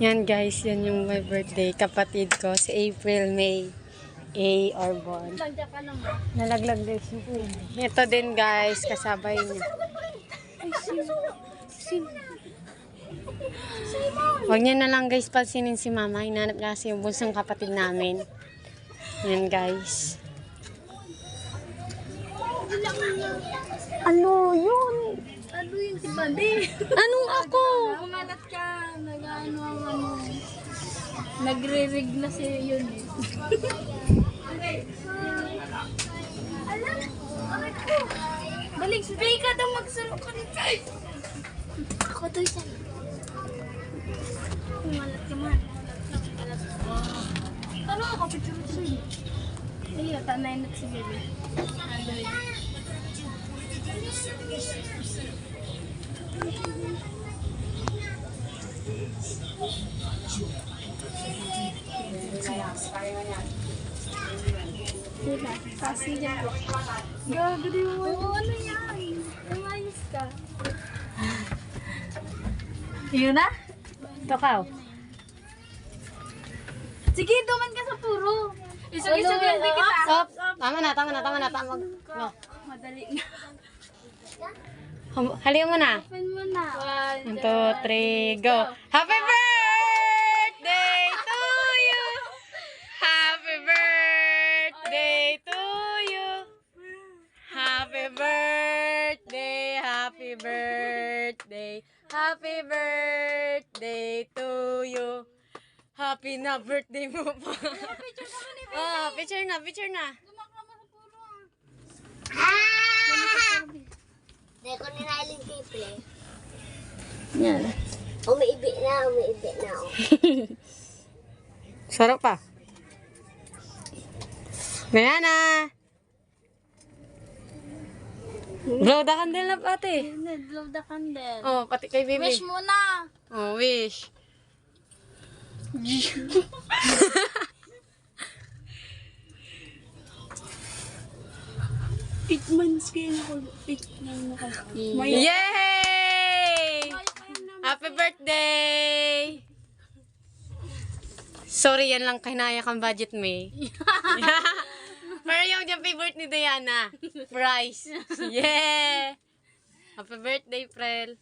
Yan guys, yan yung my birthday. Kapatid ko, si April May A. Orbon. Nalaglag din siya. Ito din guys, kasabay niya. Huwag niya na lang guys pansinin si mama. Hinanap niya kasi yung bunsong kapatid namin. Yan guys. Ano yun? Ano yun si Bandi? Anong ako? Kumalat ka. Nagre-rig na siya yun eh. Alam, bakit ko? Balik, spray ka daw magsalo ka rin. Ako to isa. Kumalat ka man. Ano ako, picture siya eh. Ay, tanay na si Bebe. Ano yun? Diba? Kasi dyan. Gagawin mo. Oo, ano yan? Umayos ka. Yun na? Tokaw. Sige, duman ka sa puro. Isag-isag kita. Stop. Tama na. Madali na. Halika mo na. Open mo na. 1, 2, 3, go. Happy birthday to you. Happy birthday to you. Happy birthday, happy birthday. Happy birthday to you. Happy na birthday mo pa. Picture na. Gumakama sa puro. Hindi ko ninaling tiple. Yan. Umiibi na ako. Sarap pa. Ganyan na. Blow the candle na pati. Blow the candle. Oh, pati kay baby. Wish muna. Oh, wish. 8 months kayo ako. 8 na ako. Yay! Happy birthday! Sorry, yan lang kinaya kang budget, May. Pero yung dyan favorite ni Diana. Price. Yeah! Happy birthday, Prel.